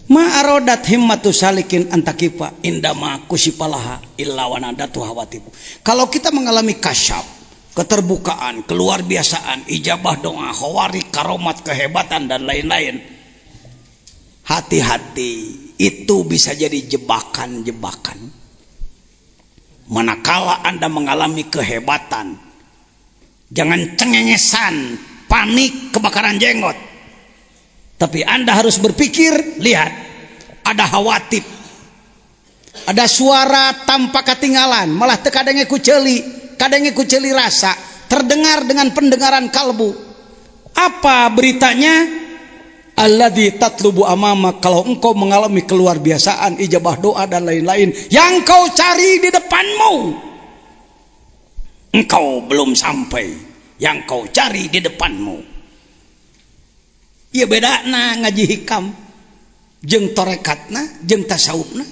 Ma arodat himmatu salikin antakifa indama kusipalaha illa wanadatu hawatibu. Kalau kita mengalami kasyaf, keterbukaan, keluar biasaan, ijabah doa, khawari, karomat, kehebatan dan lain-lain, hati-hati, itu bisa jadi jebakan-jebakan. Manakala Anda mengalami kehebatan, jangan cengengesan, panik, kebakaran jenggot. Tapi Anda harus berpikir, lihat, ada hawatib, ada suara tanpa ketinggalan, malah kadangnya kuceli rasa, terdengar dengan pendengaran kalbu. Apa beritanya? Alladzi tatlubu amama, kalau engkau mengalami keluar biasaan, ijabah doa dan lain-lain, yang kau cari di depanmu, engkau belum sampai. Yang kau cari di depanmu. Iya bedana ngaji hikam jeung torekatna jeung tasawufna.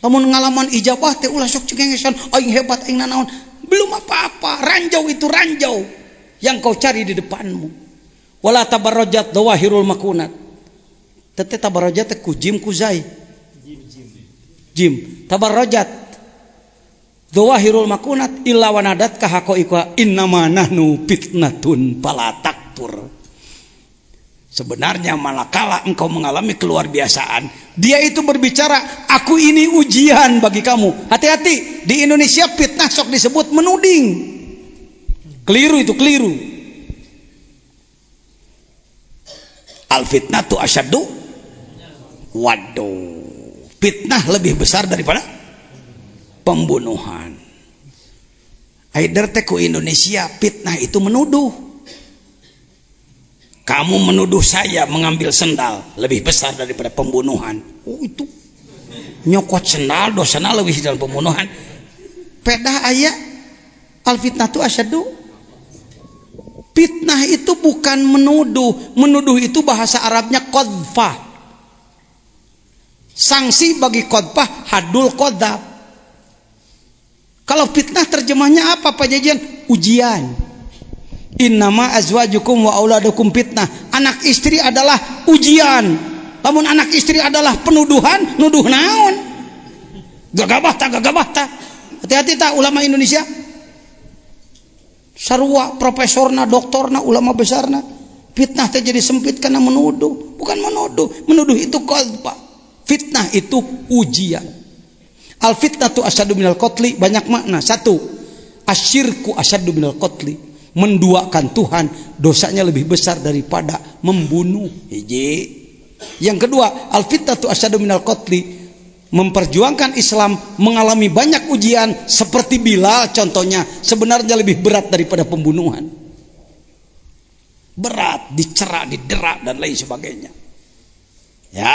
Lamun ngalaman ijabah teh ulah sok cengengesan, aing hebat aing nanaon, belum apa-apa. Ranjau itu ranjau yang kau cari di depanmu. Wala tabarrajat dawahirul makunat. Tete tabarrajat teh ku jim ku zai. Jim. Tabarrajat dawahirul makunat illa wanadat ka haqaiqa innama nahnu fitnatun fala takfur. Sebenarnya manakala engkau mengalami keluar biasaan, dia itu berbicara, aku ini ujian bagi kamu. Hati-hati, di Indonesia fitnah sok disebut menuding. Keliru itu, keliru. Al fitnatu asyaddu, waduh, fitnah lebih besar daripada pembunuhan. Aider teh ku Indonesia fitnah itu menuduh. Kamu menuduh saya mengambil sendal, lebih besar daripada pembunuhan. Oh itu nyokot sendal dosana lebih dari pembunuhan. Pedah aya al fitnatu asyaddu. Fitnah itu bukan menuduh. Menuduh itu bahasa Arabnya qadfah. Sanksi bagi qadfah hadul qadab. Kalau fitnah terjemahnya apa Pak Jajan? Ujian. Innama azwajukum wa auladukum fitnah. Anak istri adalah ujian. Namun anak istri adalah penuduhan, nuduh naon? Gagabah tak. Hati-hati tak ulama Indonesia. Sarua profesorna, doktorna, ulama besarna. Fitnah teh jadi sempit karena menuduh. Bukan menuduh. Menuduh itu qadfah. Fitnah itu ujian. Al fitnatu asyaddu minal qatli, banyak makna. Satu, asyirku asyaddu minal qatli, menduakan Tuhan dosanya lebih besar daripada membunuh. Hiji. Yang kedua, al fitnatu asyaddu minal qatli, memperjuangkan Islam mengalami banyak ujian seperti Bilal contohnya, sebenarnya lebih berat daripada pembunuhan. Berat, dicerak, diderak dan lain sebagainya. Ya,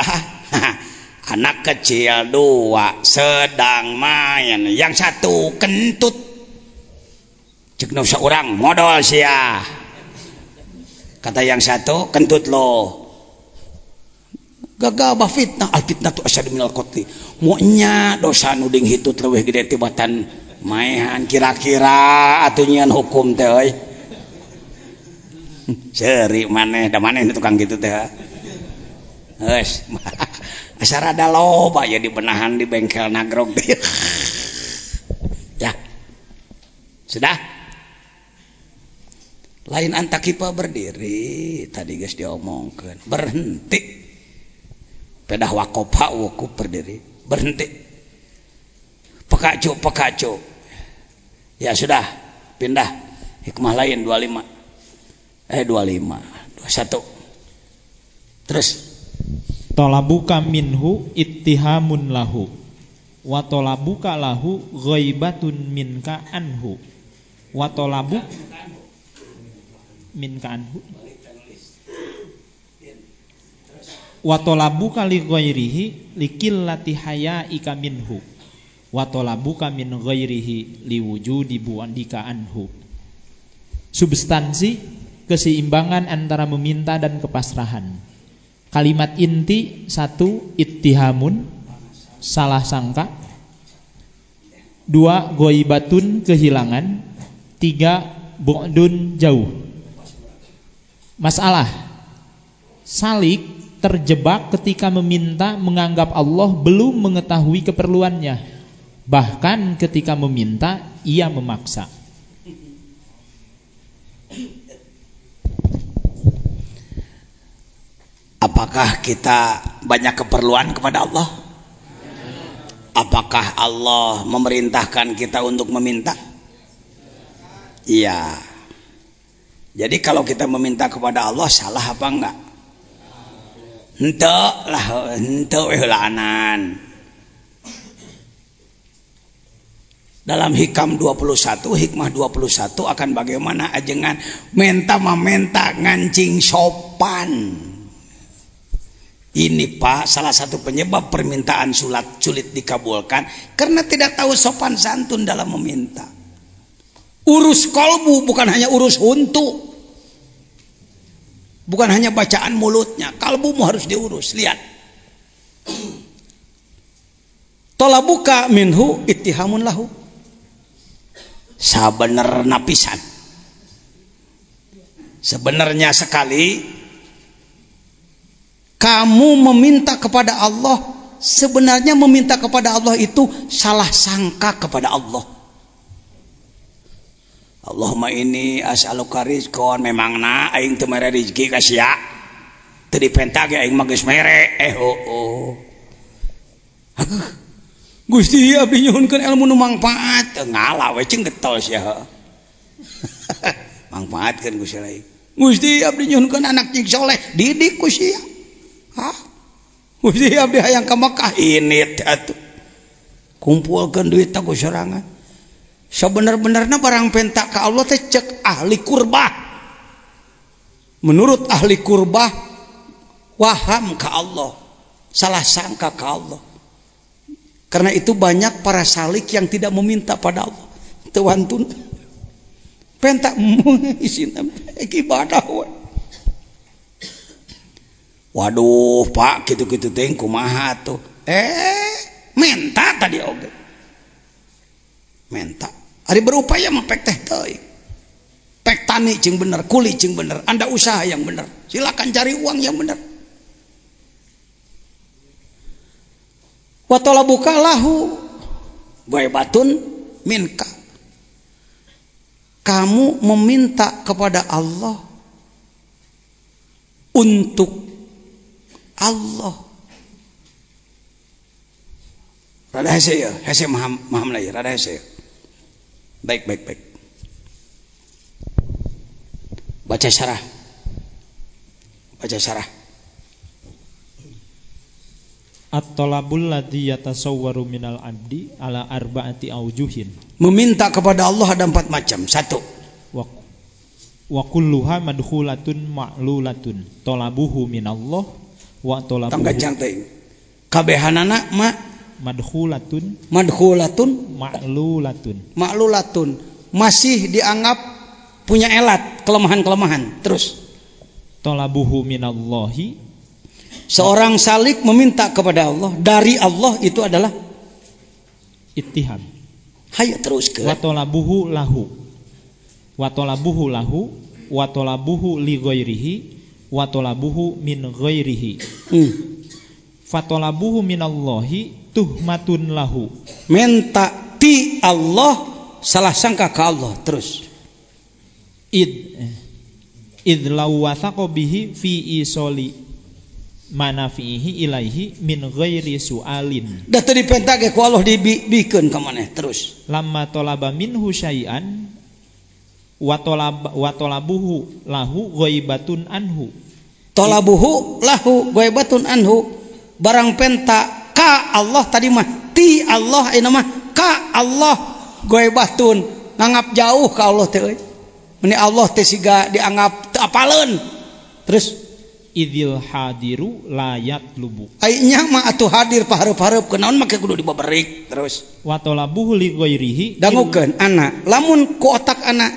anak kecil dua sedang main, yang satu kentut. Cek nu saurang modal sia. Kata yang satu kentut lo. Gagabah fitnah, al fitnatu asyaddu minal qatli. Monya dosa nuding hitut leuwih gede tibatan maehan kira-kira atuh hukum teh euy. Seuri maneh da maneh tukang kitu teh. Geus. Asa rada loba ya di benahan di bengkel nagrog teh. Ya. Sudah? Lain antakipa berdiri, tadi guys diomongkeun. Berhenti. Pedah wakopa wakuf berdiri, berhenti. Pekacu. Ya sudah, pindah hikmah lain 21. Terus tolabuka minhu ittihamun lahu wa tolabuka lahu ghaibatun minka anhu wa tolabuk minka anhu wa tolabuka li ghairihi likillati hayaika minhu wa tolabuka min ghairihi liwujudi buandika anhu. Substansi keseimbangan antara meminta dan kepasrahan. Kalimat inti 1 ittihamun, salah sangka. 2 ghaibatun, kehilangan. 3 bu'dun, jauh. Masalah salik terjebak ketika meminta menganggap Allah belum mengetahui keperluannya. Bahkan ketika meminta ia memaksa. Apakah kita banyak keperluan kepada Allah? Apakah Allah memerintahkan kita untuk meminta? Iya. Jadi kalau kita meminta kepada Allah salah apa enggak? Henteu helanan. Dalam hikam 21, hikmah 21 akan bagaimana ajengan menta ngancing sopan. Ini Pak salah satu penyebab permintaan sulit dikabulkan karena tidak tahu sopan santun dalam meminta. Urus kolbu bukan hanya urus huntu, bukan hanya bacaan mulutnya, kalbumu harus diurus. Lihat, tolabuka minhu ittihamun lahu, sabenerna pisan, sebenarnya sekali kamu meminta kepada Allah, sebenarnya meminta kepada Allah itu salah sangka kepada Allah. Allahumma inni as'aluka rizqan, memangna aing teu mere rezeki ka sia. Teu dipenta ge aing mah geus mere. Gusti abdi nyuhunkeun ilmu nu mangpaat. Ngalah we ceung getol sia. Mangpaatkeun Gusti lain. Gusti abdi nyuhunkeun anak cing soleh, didik ku sia. Gusti abdi hayang ka Mekah, init atuh. Kumpulkeun duit ku sorangan. Sebenar-benarnya barang penta ke Allah teh cek ahli kurbah. Menurut ahli kurbah waham ke Allah, salah sangka ke Allah. Karena itu banyak para salik yang tidak meminta pada Allah. Tewantun penta isin ibadah. Waduh Pak, gitu-gitu teh kumaha tuh. Minta tadi oge. Minta. Ari berupaya mah pek teh teuing. Pek tani cing bener, kuli cing bener, Anda usaha yang bener. Silakan cari uang yang bener. Wa talabuka lahu ghaibatun minka. Kamu meminta kepada Allah untuk Allah. Rada hese ya, hese maham lagi, rada hese. Baik. Baca syarah. At-talabul ladzi yatasawwaru minal abdi ala arba'ati aujuhin. Meminta kepada Allah ada 4 macam. 1. Wa kulluha madkhulatun ma'lulatun. Talabuhu minallah wa talabuhu. Tanggacang teh. Kabehanana madkhulatun ma'lulatun masih dianggap punya elat, kelemahan-kelemahan. Terus talabuhu minallahi, seorang salik meminta kepada Allah dari Allah itu adalah ittiham. Hayo terus ke wa talabuhu lahu wa talabuhu li ghairihi wa talabuhu min ghairihi. Fatolabuhu minallahi tuhmatun lahu, minta ti Allah salah sangka ke Allah. Terus id law wathaqa bihi fi isoli manafihi ilaihi min ghairi sualin. Da teu dipenta ge ku Allah dibikeun ka maneh. Terus lamma talaba minhu syai'an wa talabuhu lahu ghaibatun anhu. Talabuhu lahu ghaibatun anhu. Barang penta ka Allah tadi mah ti Allah, ini mah ka Allah ghaibatun, nganggap jauh ka Allah teh. Meni Allah teh siga dianggap teu apaleun. Terus idzil hadiru la yatlubu. Ai nya mah atuh hadir pahareup-hareup kenaon make kudu dibaberik. Terus wa talabuhu li ghairihi. Dangukeun anak lamun ku otak anak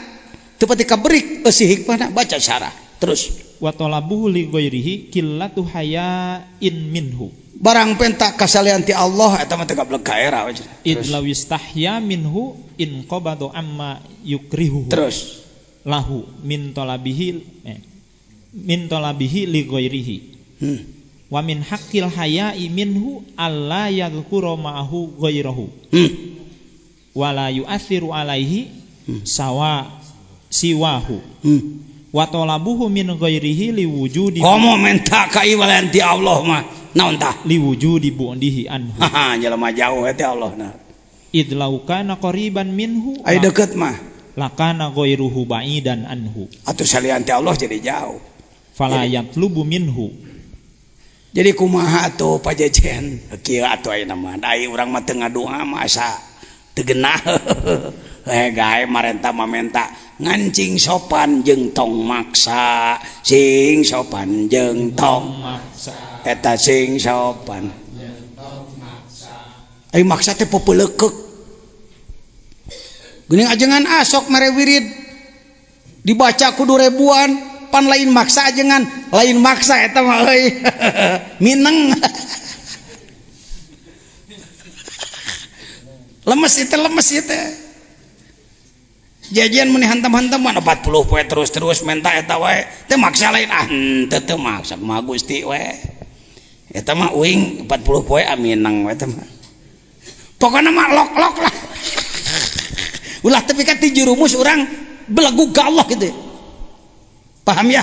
teu pati kaberik eusi hikmahna baca syarah. Terus wa talabuhu li ghairihi qillatu haya'in minhu. Barang penta kasalian ti Allah eta mah teu gablek ka era. Idlaw istahya minhu in qabadu amma yukrihu. Terus lahu min talabihi li ghairihi. Wa min haqqil haya'i minhu alla yadhkura ma'ahu ghairahu. Wa la yu'athiru alaihi siwahu. Wa talabuhu min ghairihi liwujudi. Komo minta ka iwalan ti Allah mah. Naon tah? Liwujudi bu'dihi anhu. Haha, jelema jauh ti Allah na. Idlau kana qariban minhu. Ai deukeut mah. Lakana ghairuhu ba'idan anhu. Atuh salian ti Allah jadi jauh. Fala yatlubu minhu. Jadi kumaha tuh pajejen kieu atuh ayeuna mah ai urang mah teu ngadoa mah asa teu geunah gae marenta mamenta ngancing sopan jeung tong maksa sing sopan jeung tong maksa eta sing sopan jeung tong maksa ai maksa teh popeuleukek geuning ajengan asok mere wirid dibaca kudu ribuan pan lain maksa ajengan lain maksa eta mah euy mineng lemes itu jajian meni hantam-hantam mana 40 poe terus menta eta wae teh maksa lain teu maksa mah Gusti we eta mah uing 40 poe amineng we teh mah pokona mah lok-lok lah ulah tapi ka ti jurumus urang belagu ka Allah gitu. Paham ya?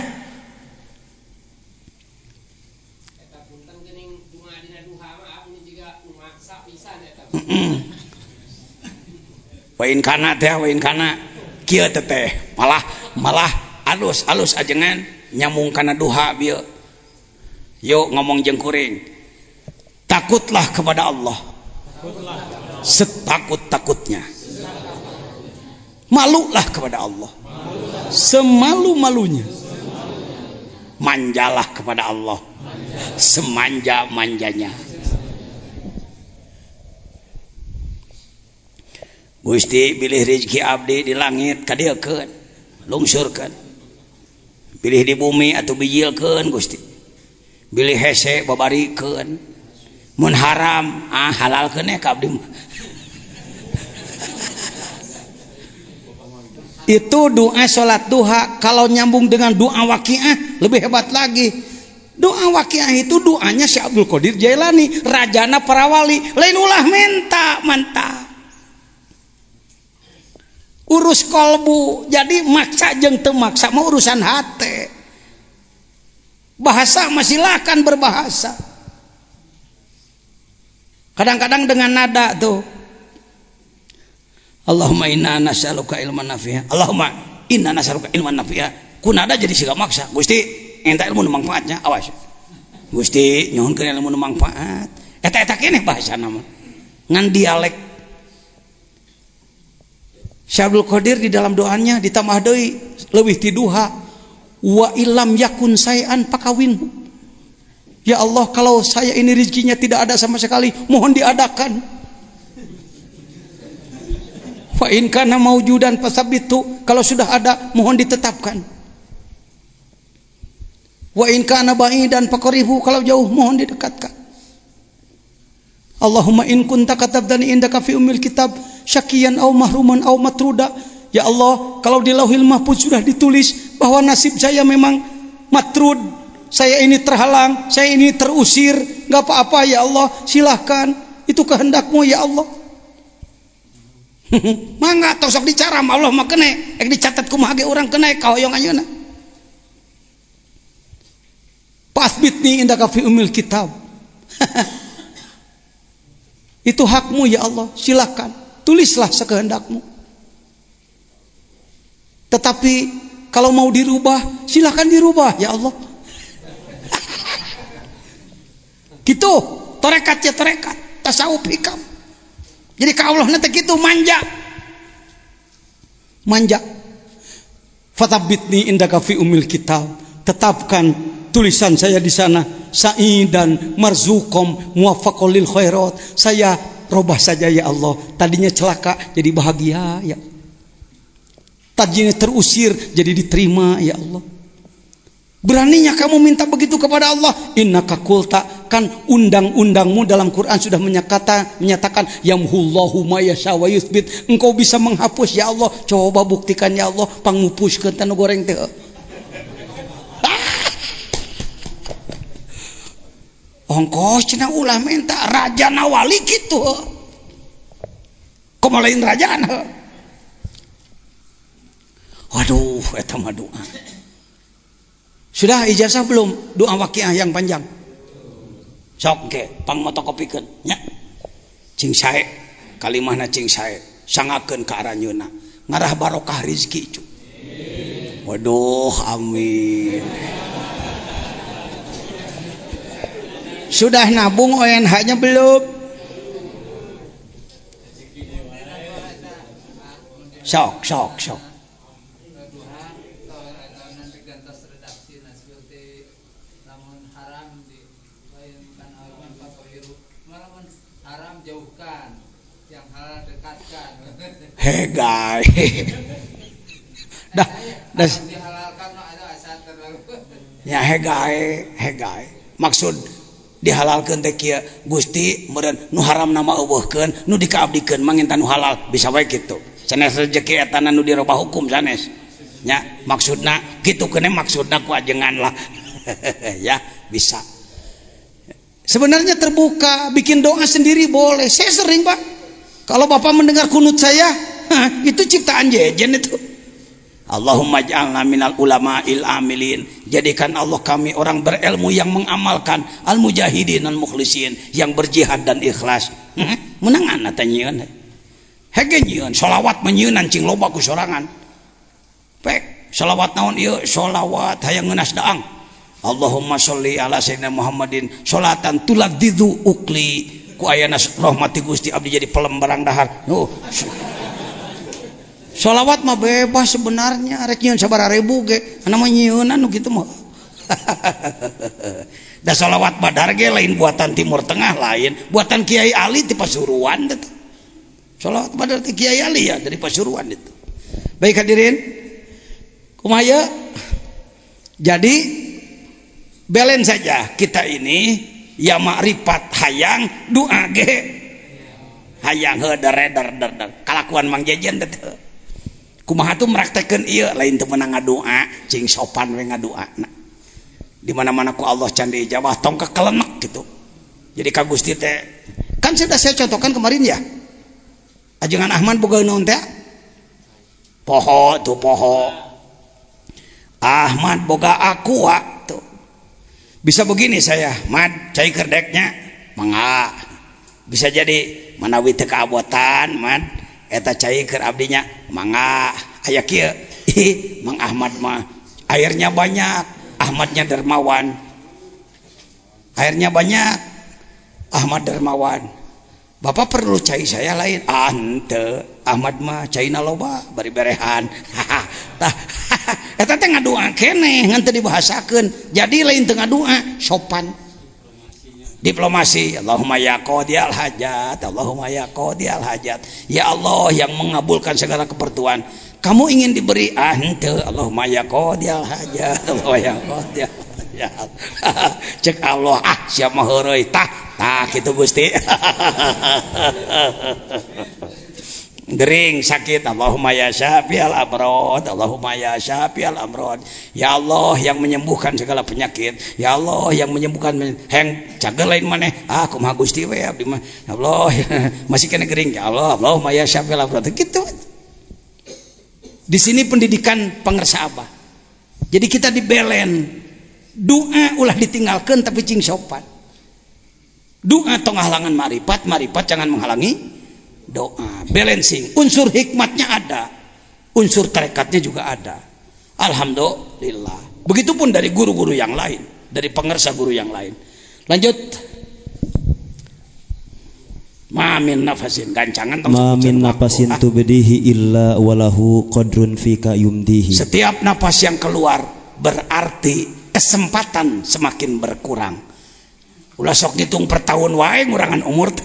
Wain kana kieu teh malah alus ajengan nyambung kana duha bieu. Yuk ngomong jeung kuring. Takutlah kepada Allah. Setakut-takutnya. Malulah kepada Allah. Semalu-malunya. Manjalah kepada Allah. Semanja-manjanya. Gusti bilih rezeki abdi di langit kadiekeun, lungsurkeun. Bilih di bumi atuh bijilkeun Gusti. Bilih hese babarikeun. Mun haram halalkeun ka abdi. Itu doa sholat duha. Kalau nyambung dengan doa waqiah lebih hebat lagi. Doa waqiah itu doanya Syekh Abdul Qadir Jailani, rajana para wali. Lain ulah mantap. Urus kolbu. Jadi maksa jeung teu maksa mah urusan hate. Bahasa mah silakan berbahasa. Kadang-kadang dengan nada tuh. Allahumma inna nas'aluka ilman nafi'a. Allahumma inna nas'aluka ilman nafi'a. Kunada jadi siga maksa. Gusti, enta ilmu nu manfaatnya. Awas. Gusti, nyohonkeun ilmu nu manfaat. Eta keneh bahasana mah. Ngan dialek. Syekh Abdul Qadir di dalam doanya ditambah deui leuwih ti duha. Wa illam yakun say'an pakawinhu. Ya Allah, kalau saya ini rezekinya tidak ada sama sekali, mohon diadakan. Fa in kana maujudan fasabitu, kalau sudah ada mohon ditetapkan. Wa in kana ba'idan faqribu, kalau jauh mohon didekatkan. Allahumma in kunta katabtani indaka fi ummil kitab syakiyan aw mahruman aw matruda. Ya Allah, kalau di Lauhil Mahfuz sudah ditulis bahwa nasib saya memang matrud, saya ini terhalang, saya ini terusir, enggak apa-apa ya Allah, silahkan, itu kehendak-Mu ya Allah. Mangga tosok dicaram Allah mah kene ek dicatat kumaha ge urang kene kahoyong ayeuna. Pasbitni indaka fi ummil kitab. Itu hakmu ya Allah, silakan tulislah sekehendak-Mu. Tetapi kalau mau dirubah silakan dirubah ya Allah. Gitu, torekat ya torekat, tasawuf hikam. Jadi ka Allah nanti gitu manja. Fatabbitni indaka fi ummil kitab. Tetapkan tulisan saya di sana sa'idan marzuqom muwaffaqul lil khairat. Saya robah saja ya Allah. Tadinya celaka jadi bahagia ya. Tadinya terusir jadi diterima ya Allah. Beraninya kamu minta begitu kepada Allah. Innaka qulta, kan undang-undang-Mu dalam Quran sudah menyatakan yamhullahu ma yasha wa yutsbit. Engkau bisa menghapus ya Allah. Coba buktikan ya Allah, pangupuskeun tanu goreng teh. ongkos cenah ulah minta raja nawali gitu. Komo lain rajaan. Waduh, eta mah doa. Sudah ijazah belum? Doa waqiah yang panjang. Sok ke pangmotokopikeun nya. Cing sae kalimahna cing sae sangakeun ka aranyeuna. Ngarah barokah rezeki cu. Waduh, amin. Sudah nabung ONH-nya belum? Sok. Hegai. Dah. Ya hegai. Maksud dihalalkeun teh kieu Gusti meureun nu haram nama eueuhkeun nu dikaabdikeun mangin nu halal bisa wae kitu. Sanes rezeki eta nu dirobah hukum sanes. Nya maksudna kitu keun maksudna ku ajengan lah. Ya bisa. Sebenarnya terbuka bikin doa sendiri boleh. Saya sering Pak. Kalau Bapak mendengar kunut saya, itu ciptaan jejen itu. Allahumma ja'alna minal ulama'il amilin. Jadikan Allah kami orang berilmu yang mengamalkan, al mujahidin al mukhlisin, yang berjihad dan ikhlas. Menangan eta nyieun. Hege nyieun sholawat menyieun cing loba ku sorangan. Pek sholawat naon ieu? Sholawat hayang ngeunas daang. Allahumma sholli ala sayyidina Muhammadin sholatan tuladdidu ukli. Ku ayana rahmati Gusti abdi jadi pelembarang dahar. Sholawat mah bebas sebenarnya, rek nyieun sabaraha ribu ge, anu mah nyieunna nu kitu mah. Da sholawat badar ge lain buatan Timur Tengah, lain buatan Kiai Ali ti Pasuruan teh. Sholawat badar ti Kiai Ali ya dari Pasuruan itu. Baik hadirin, kumaha jadi belen saja kita ini ya makrifat hayang doa ge hayang heuder kalakuan Mang Jejen teh kumaha tuh meraktekeun ieu lain teu meunang ngadoa cing sopan we ngadoana di mana-mana ku Allah can diijabah tong kakelenek gitu. Jadi ka Gusti teh kan sudah saya contohkan kemarin ya ajengan Ahmad boga naon teh poho Ahmad boga aqua tuh. Bisa begini saya, Mad, cai kerdeknya, mangga. Bisa jadi manawi teu kaabotan, Mad, eta cai keur abdinya, mangga. Aya kieu, Mang Ahmad mah airnya banyak, Ahmadnya dermawan. Airnya banyak, Ahmad dermawan. Bapak perlu cai saya lain, henteu. Ahmad mah caina loba, bari berehan. Tah eta teh ngadoa keneh ngan teu dibahasakeun. Jadi lain teu ngadoa, sopan. Diplomasi. Allahumma ya qadiyal hajat, Allahumma ya qadiyal hajat. Ya Allah yang mengabulkan segala keperluan. Kamu ingin diberi henteu. Allahumma ya qadiyal hajat, Allahumma ya qadiyal hajat. Cek Allah siap mah heureuy tah kitu Gusti. Gering sakit Allahumma ya syafi'al amrod, Allahumma ya syafi'al amrod. Ya Allah yang menyembuhkan segala penyakit, ya Allah yang menyembuhkan heng cagel lain maneh kumaha Gusti we abdi mah Allah masih kena gering ya Allah Allahumma ya syafi'al amrod gitu. Di sini pendidikan pengersa abah. Jadi kita dibelen doa ulah ditinggalkan tapi cing sopan. Doa tong halangan marifat, marifat jangan menghalangi doa. Balancing, unsur hikmatnya ada, unsur tarekatnya juga ada. Alhamdulillah. Begitupun dari guru-guru yang lain, dari pengersa guru yang lain. Lanjut. Mamin nafasin gancangan. Mamin nafasin tubdihi illa walahu qadrun fika yumdihi. Setiap napas yang keluar berarti kesempatan semakin berkurang. Ulah sok ditung per tahun wae ngurangan umur.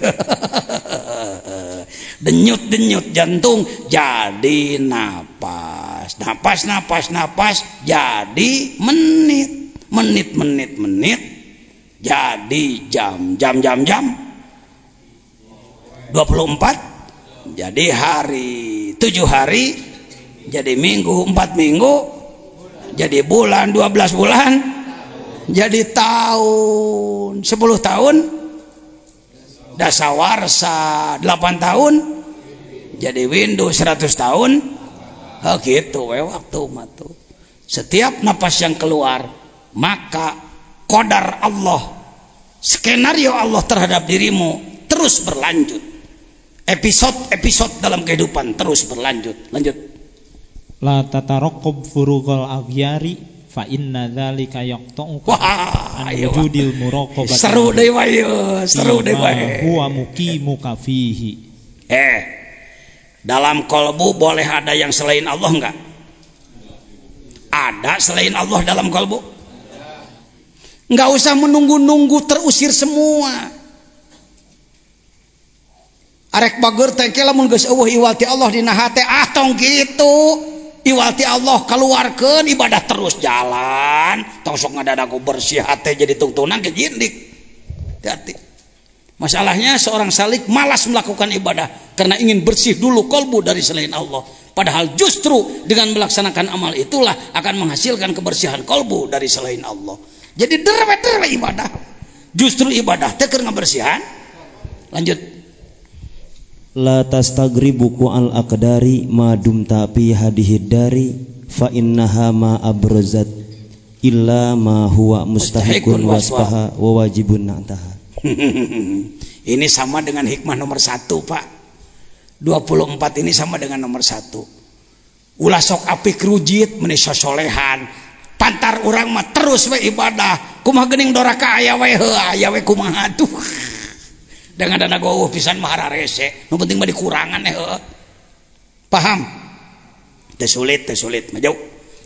Denyut jantung jadi napas jadi menit jadi jam 24 jadi hari 7 hari jadi minggu 4 minggu jadi bulan 12 bulan jadi tahun 10 tahun dasawarsa, 8 tahun jadi Windows, 100 tahun gitu we waktu mah tuh. Setiap napas yang keluar maka qadar Allah, skenario Allah terhadap dirimu terus berlanjut. Episode dalam kehidupan terus berlanjut. Lanjut. La tataraqqab furuqal aghyari fa inna dzalika yaqta'uka an wujudil muraqabati. Seru deui wae, seru deui wae. Huwa muqimuka fihi. Dalam kolbu boleh ada yang selain Allah enggak? Ada selain Allah dalam kolbu? Enggak usah menunggu-nunggu terusir semua. Arek bager teh ke lamun geus eueuh iwati Allah dina hate tong kitu. Iwati Allah keluarkeun ibadah terus jalan. Tong sok ngadadaku bersih hate jadi tungtunan ke jindik. Hati-hati. Masalahnya seorang salik malas melakukan ibadah karena ingin bersih dulu kolbu dari selain Allah. Padahal justru dengan melaksanakan amal itulah akan menghasilkan kebersihan kolbu dari selain Allah. Jadi derwe ibadah. Justru ibadah teh keur ngabersihan. Lanjut. La tastagribu al aqdari ma dumta fi hadhihi dari fa innaha ma abrazat illa ma huwa mustahiqun wasfaha wa wajibun na'taha. Ini sama dengan hikmah nomor 1 Pak. 24 ini sama dengan nomor 1. Ulah sok apik rujit meni sosolehan. Pantar urang mah terus we ibadah. Kumaha geuning doraka aya we heuh aya we kumaha tuh. Dengan dana geueuh pisan mahara rese. Nu penting mah dikurangan heuh. Paham? Teu sulit maju.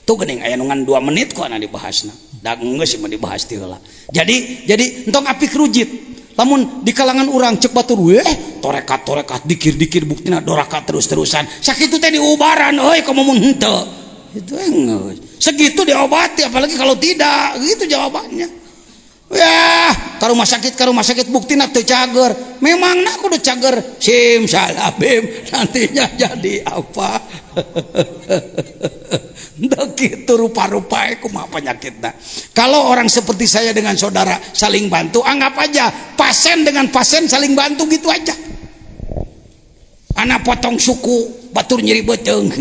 Tuh geuning aya nungan 2 menit kok anu dibahasna. Da geus mah dibahas ti heula. Jadi entong apik rujit. Lamun di kalangan orang cek batur torekat dikir buktina doraka terus-terusan sakitu teh diubaran euy komo mun henteu itu geus segitu diobati apalagi kalau tidak gitu jawabannya ya ka rumah sakit buktina teu cager memangna kudu cager simsalabim nantinya jadi apa entah gitu rupa-rupa kumaha penyakitna. Kalau orang seperti saya dengan saudara saling bantu, anggap aja pasien dengan pasien saling bantu gitu aja. Anak potong suku, batur nyeri beteung.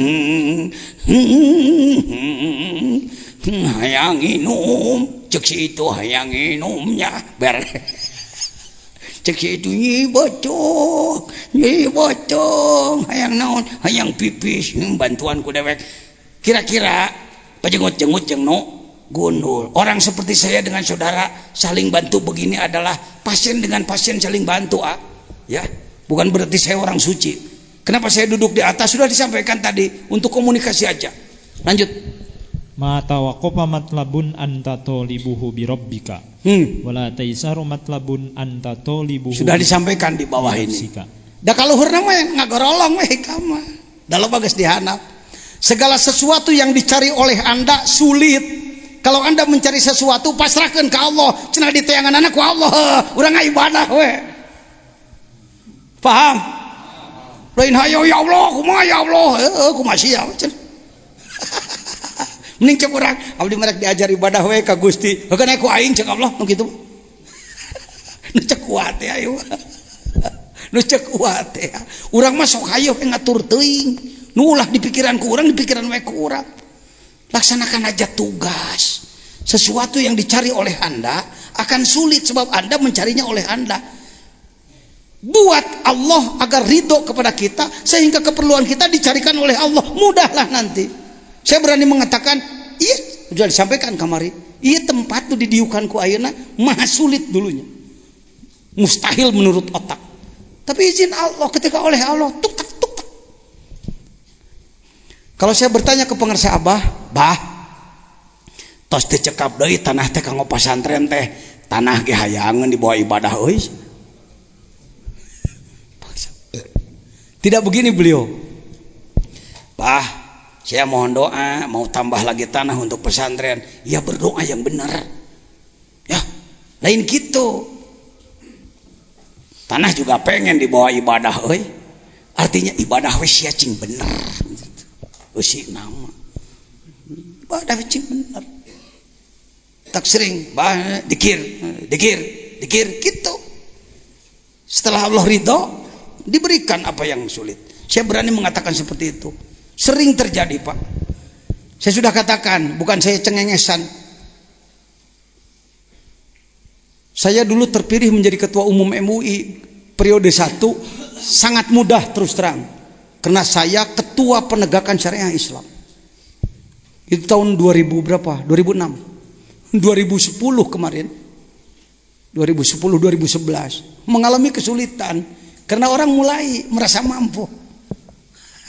Hayang inum, cek si itu hayang inumnya beres. Cek si itu nyi bocong, hayang naon, hayang pipis, bantuan ku dewek. Kira-kira pajengut-jengut jeung nu gundul. Orang seperti saya dengan saudara saling bantu begini adalah pasien dengan pasien saling bantu ya. Bukan berarti saya orang suci. Kenapa saya duduk di atas sudah disampaikan tadi untuk komunikasi aja. Lanjut. Ma tawaqqafa matlabun anta talibuhu bi rabbika. Wala taisaru matlabun anta talibuhu. Sudah disampaikan di bawah ini. Da kaluhurna mah ngagorolong we kama. Dalam bagas dihanap. Segala sesuatu yang dicari oleh Anda sulit. Kalau Anda mencari sesuatu pasrahkan ke Allah. Cenah di tayangan anak ku Allah. Urang ibadah we. Paham? Lain hayo ya Allah, kumaha ya Allah. Kumaha sia cenah. Mending cek urang abdi merek diajar ibadah we ka Gusti. Heukeun ku aing cek Allah nu kitu. Nu cek kuat ya ayo. Nu cek kuat ya. Urang mah sok hayo ngatur teuing. Nulah di pikiranku orang, di pikiran mereka orang. Laksanakan aja tugas. Sesuatu yang dicari oleh Anda akan sulit sebab Anda mencarinya oleh Anda. Buat Allah agar ridho kepada kita sehingga keperluan kita dicarikan oleh Allah. Mudahlah nanti. Saya berani mengatakan, iya sudah disampaikan kemarin. Iya tempat itu didiukan ku ayeuna maha sulit dulunya. Mustahil menurut otak. Tapi izin Allah ketika oleh Allah tuk tak. Kalau saya bertanya ke pengersa Abah, bah, tos teu cekap deui tanah teh kanggo pasantren teh, tanah ge hayangeun dibawa ibadah euy. Tidak begini beliau. Bah, saya mohon doa, mau tambah lagi tanah untuk pesantren. Ya berdoa yang benar. Ya, lain gitu. Tanah juga pengen dibawa ibadah euy. Artinya ibadah we sia cing bener. Usi nama ibadah cing bener. tak sering dikir gitu. Setelah Allah ridho, diberikan apa yang sulit. Saya berani mengatakan seperti itu. Sering terjadi, Pak. Saya sudah katakan, bukan saya cengengesan. Saya dulu terpilih menjadi ketua umum MUI periode 1, sangat mudah terus terang. Karena saya ketua penegakan syariah Islam. Itu tahun 2000 berapa? 2006. 2010 kemarin. 2010-2011 mengalami kesulitan karena orang mulai merasa mampu.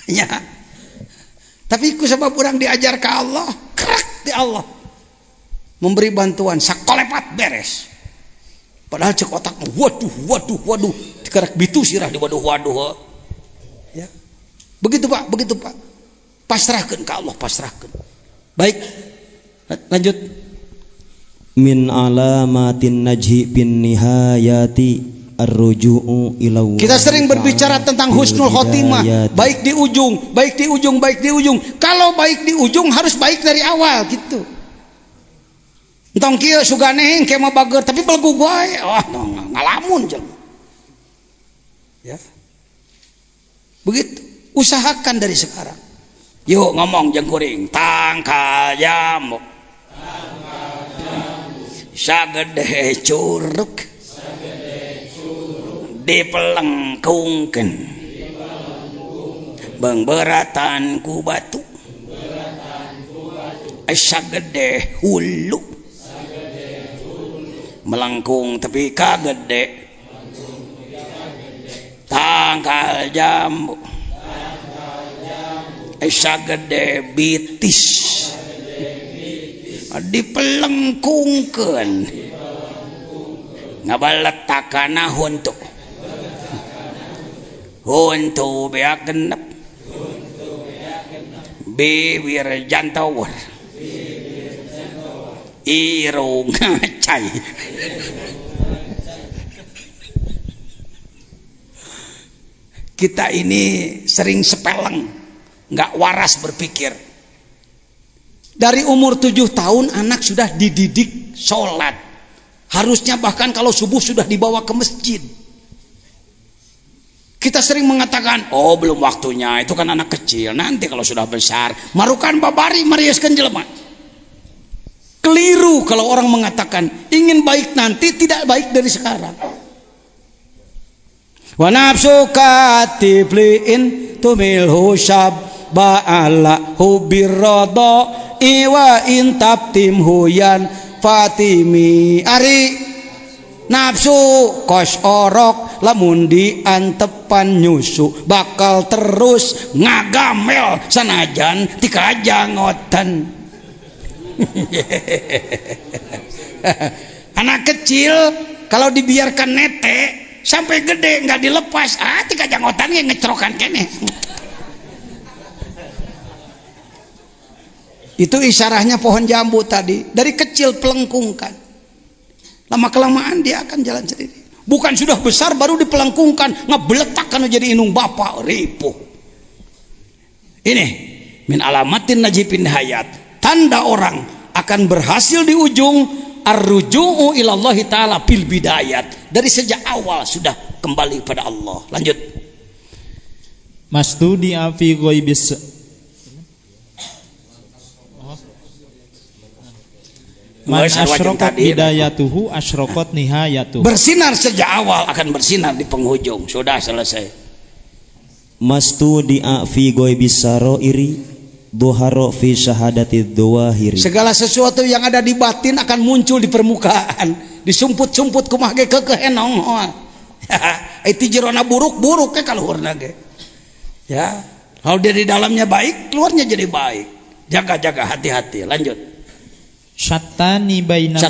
Ya. Tapi ku sebab orang diajar ke Allah, kerak di Allah. Memberi bantuan sakolepat beres. Padahal cek otak waduh dikerak bitu sirah di waduh. Ya. Begitu Pak. Pasrahkan ke Allah, pasrahkan. Baik. Lanjut. Min alamatin najhi bin nihayati ar-ruju'u ila Allah. Kita sering berbicara tentang husnul khotimah, baik di ujung. Kalau baik di ujung harus baik dari awal gitu. Entong kieu suganeh engke mah bager tapi belegu wae. Ngalamun jelema. Ya. Begitu. Usahakan dari sekarang. Yuk ngomong jeung kuring, tangkal jamuk. Sagede curug dipelengkungkeun beungberatan ku batu sagede hulu melengkung tapi kagede tangkal jambu sagede bitis dipelengkungkeun ngabaletakana huntu beak genep bibir jantawar irung ngacai. Kita ini sering sepeleng, nggak waras berpikir. Dari umur 7 tahun anak sudah dididik sholat. Harusnya bahkan kalau subuh sudah dibawa ke masjid. Kita sering mengatakan, oh belum waktunya, itu kan anak kecil. Nanti kalau sudah besar, marukan babari mariaskeun jelema. Keliru kalau orang mengatakan ingin baik nanti, tidak baik dari sekarang. Wa nafsuka tibliin tumilhu syab ba'ala hubirrada iwa intab tim huyan fatimi ari nafsu kos orok lamun diantepan nyusu bakal terus ngagamel sanajan tikajangotan. Anak kecil kalau dibiarkan nete sampai gede nggak dilepas tikajangotan yang ngecrokan kene. Itu isyarahnya pohon jambu tadi. Dari kecil pelengkungkan. Lama kelamaan dia akan jalan sendiri. Bukan sudah besar baru dipelengkungkan, ngebeletak kan jadi inung bapak ripuh. Ini min alamatin najibin hayat. Tanda orang akan berhasil di ujung ar-ruju'u ilallahi ta'ala bil bidayat. Dari sejak awal sudah kembali pada Allah. Lanjut. Mastudi afi ghaibis Man asyraqat bidayatuhu asyraqat nihayatuhu. Bersinar sejak awal akan bersinar di penghujung. Sudah selesai. Mastudi fi ghaibis sarairi dhuhara fi syahadati dhawahiri. Segala sesuatu yang ada di batin akan muncul di permukaan. Disumput-sumput kumaha ge keukehenong. Itu jerona buruk-buruk ke kaluhurna ge. Ya, kalau dia di dalamnya baik, keluarnya jadi baik. Jaga-jaga, hati-hati. Lanjut. Syattani baina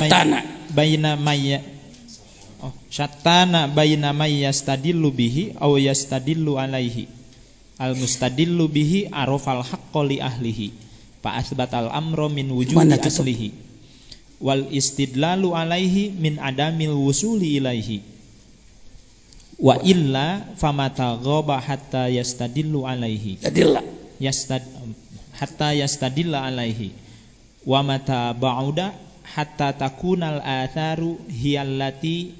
yastadillu bihi aw yastadillu alaihi al mustadillu bihi arafal haqqo li ahlihi fa asbatal amra min wujudi aslihi wal istidlalu alaihi min adamil wusuli ilaihi wa illa famata ghaba hatta yastadillu alaihi hatta yastadilla alaihi wa mata ba'uda hatta takunal atharu hiyallati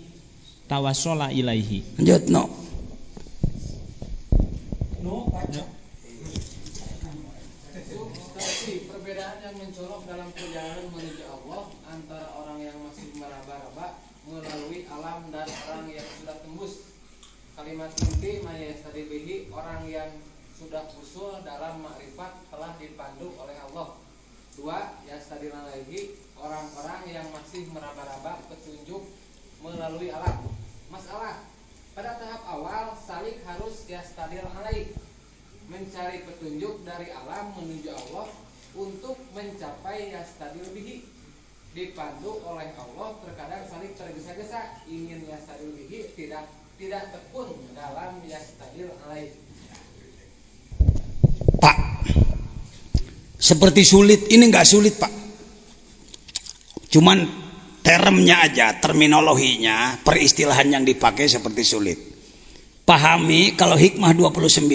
tawassala ilaihi. Lanjut no. Perbedaan yang mencolok dalam perjalanan menuju Allah antara orang yang masih meraba-raba melalui alam dan orang yang sudah tembus. Kalimat inti mayastadi bihi, orang yang sudah usul dalam makrifat telah dipandu oleh Allah. 2. Yastadi alaihi, orang-orang yang masih meraba-raba petunjuk melalui alam. Masalah pada tahap awal salik harus yastadi alaihi, mencari petunjuk dari alam menuju Allah untuk mencapai yastadil bihi, dipandu oleh Allah. Terkadang salik tergesa-gesa ingin yastadil bihi, tidak tekun dalam yastadil alaihi. Pak, seperti sulit, ini nggak sulit Pak, cuman termnya aja, terminologinya, peristilahan yang dipakai seperti sulit. Pahami kalau hikmah 29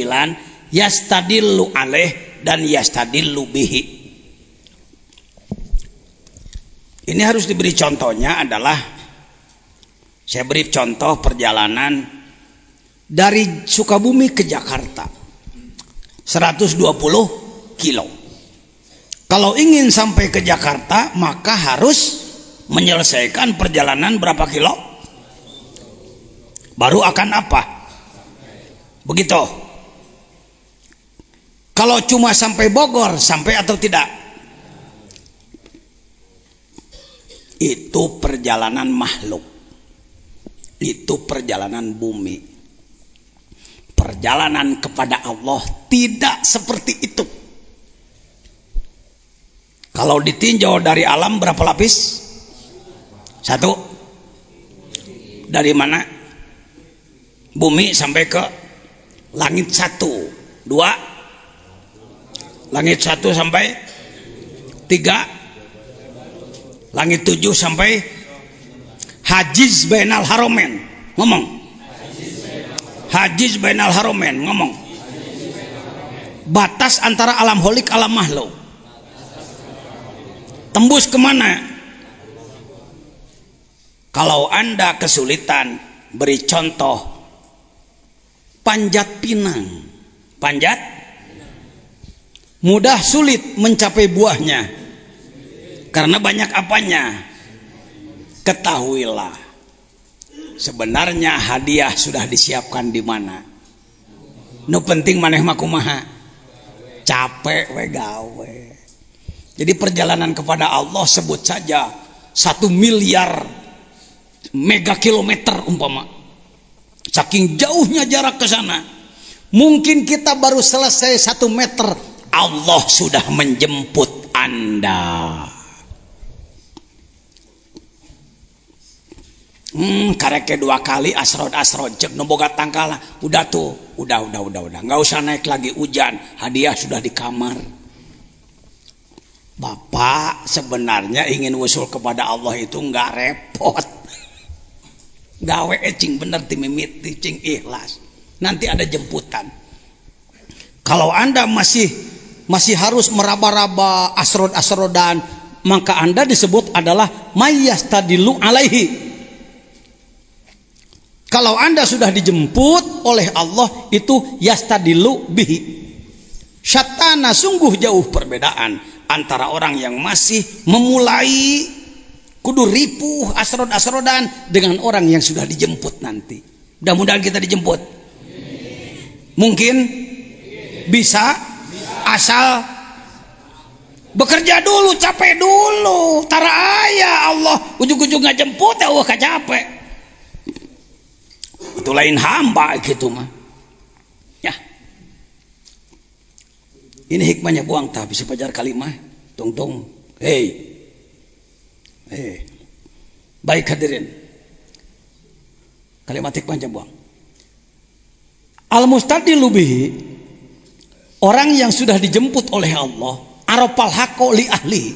yastadillu alaih dan yastadillu bihi. Ini harus diberi contohnya adalah, saya beri contoh perjalanan dari Sukabumi ke Jakarta 120 kilo. Kalau ingin sampai ke Jakarta maka harus menyelesaikan perjalanan berapa kilo? Baru akan apa? Begitu. Kalau cuma sampai Bogor, sampai atau tidak? Itu perjalanan makhluk. Itu perjalanan bumi. Perjalanan kepada Allah tidak seperti itu. Kalau ditinjau dari alam berapa lapis? 1. Dari mana? Bumi sampai ke langit 1. 2. Langit 1 sampai 3. Langit 7 sampai hajiz bainal haromen. Ngomong. Hajiz bainal haromen. Ngomong. Batas antara alam holik alam makhluk. Tembus kemana? Kalau Anda kesulitan, beri contoh Panjat Pinang. Panjat mudah, sulit mencapai buahnya karena banyak apanya. Ketahuilah sebenarnya hadiah sudah disiapkan di mana. Nu penting maneh mah kumaha? Capek we gawe. Jadi perjalanan kepada Allah sebut saja 1 miliar megakilometer umpama. Saking jauhnya jarak ke sana. Mungkin kita baru selesai 1 meter, Allah sudah menjemput Anda. Kareke 2 kali asrod cek noboga tangkala. Udah tuh, udah. Nggak usah naik lagi hujan. Hadiah sudah di kamar. Bapak sebenarnya ingin usul kepada Allah itu nggak repot. Gawe cing bener timimiti cing ikhlas. Nanti ada jemputan. Kalau Anda masih harus meraba-raba asrod-asrodan, maka Anda disebut adalah mayyastadilu alaihi. Kalau Anda sudah dijemput oleh Allah, itu yastadilu bihi. Syatana, sungguh jauh perbedaan antara orang yang masih memulai kudu ripuh asrod-asrodan dengan orang yang sudah dijemput nanti. Mudah-mudahan kita dijemput. Mungkin bisa, asal bekerja dulu, capek dulu. Tara aya Allah ujung-ujung ngajemput ya Allah capek. Itu lain hamba gitu mah. Ya. Ini hikmahnya buang tak bisa pajar kalimah. Tong. Hei. Baik hadirin. Kalimat hikmahnya buang. Al-mustadilu bihi, orang yang sudah dijemput oleh Allah, arafal haqqo li ahli,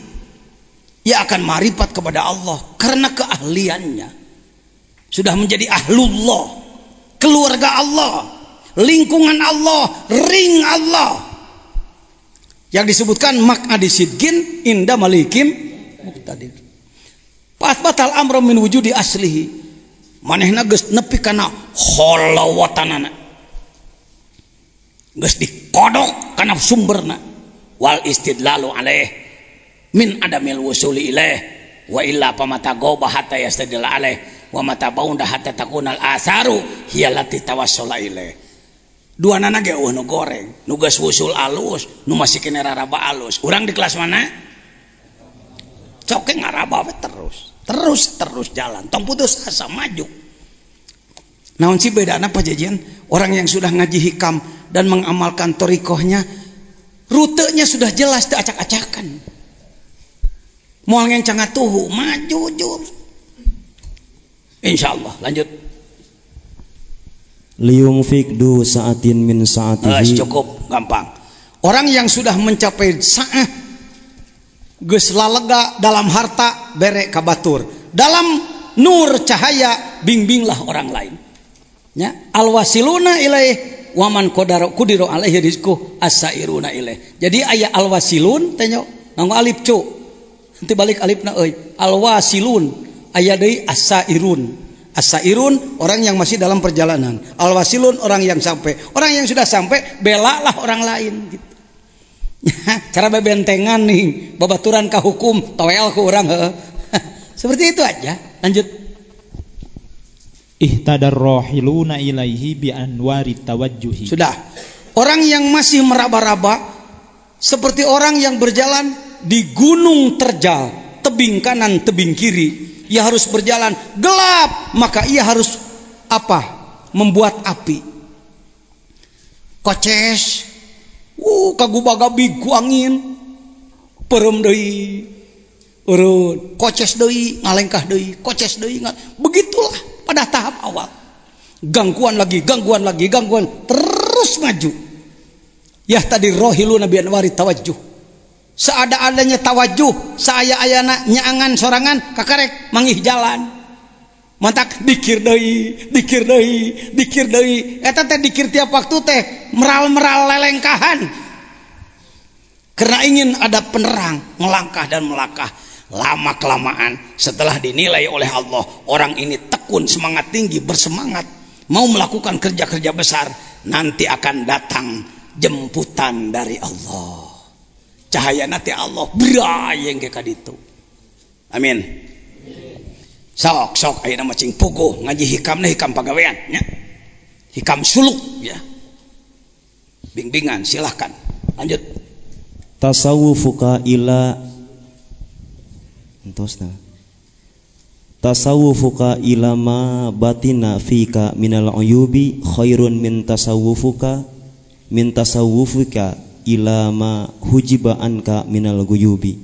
ia akan marifat kepada Allah karena keahliannya. Sudah menjadi ahlullah, keluarga Allah, lingkungan Allah, ring Allah. Yang disebutkan mak'adi sidqin inda malikim muqtadir. Fa asbatal amra min wujudi aslihi. Manehna geus nepi kana halawatanana. Geus dikodok kana sumberna. Wal istidlalu alaih min adamil wusuli ilaih wa illa pamata goba hatta yastadil alaih wa mata baunda hatta takunal asaru hiyallati tawassala ilaih. Duanana ge nu goreng, nu geus wusul alus, nu masih kene raraba alus. Urang di kelas mana? Coke ngaraba terus jalan, tong putus asa maju. Naon sih bedana pajajian? Orang yang sudah ngaji hikam dan mengamalkan torikohnya, rutenya sudah jelas, teu acak-acakan. Moal ngencang atuhu, maju jur. Insyaallah, lanjut. Liyunfik du sa'atin min sa'atihi. Cukup gampang. Orang yang sudah mencapai sa'ah geus lalega dalam harta bere ka batur, dalam nur cahaya bimbinglah orang lain. Ya, alwasiluna ilaih wa man qudira alaihi rizquh as-sairuna ilaih. Jadi aya alwasilun teh nya nganggo alif cu. Nanti balik alifna euy. Alwasilun aya deui as-sairun. As-sairun orang yang masih dalam perjalanan. Al-wasilun orang yang sampai. Orang yang sudah sampai belalah orang lain gitu. Cara bebentengan nih, babaturan ka hukum, toel ke orang. Seperti itu aja. Lanjut. Ihtadar rohiluna ilaihi bi anwari tawajjuhi. Sudah. Orang yang masih meraba-raba seperti orang yang berjalan di gunung terjal, tebing kanan, tebing kiri. Ia harus berjalan gelap, maka ia harus apa? Membuat api. Koces, kagubagabi ku angin, perem deui, urun, koces deui, ngalengkah deui, koces deui, begitulah pada tahap awal. Gangguan lagi, terus maju. Ya tadi rohilu nabi anwari tawajjuh. Seada-adanya tawajuh, saaya-ayana nyaangan sorangan kakarek mangih jalan. Mantak dikir deui. Eta teh dikir tiap waktu teh meral-meral lelengkahan. Karena ingin ada penerang, melangkah dan melangkah. Lama kelamaan setelah dinilai oleh Allah, orang ini tekun, semangat tinggi, bersemangat mau melakukan kerja-kerja besar, nanti akan datang jemputan dari Allah. Cahaya nanti Allah berayeng ke kaditu. Amin. Sok ayeuna macing puguh ngaji hikam na hikam pagawean nya. Hikam suluk ya. Bimbingan silahkan. Lanjut. Tasawufuka ila entosna. Tasawufuka ila ma batina fika minal uyubi khairun min tasawufika ila ma hujiba anka minal guyubi.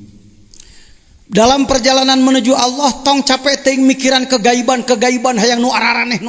Dalam perjalanan menuju Allah tong capek teuing mikiran kegaiban hayang nu araraneh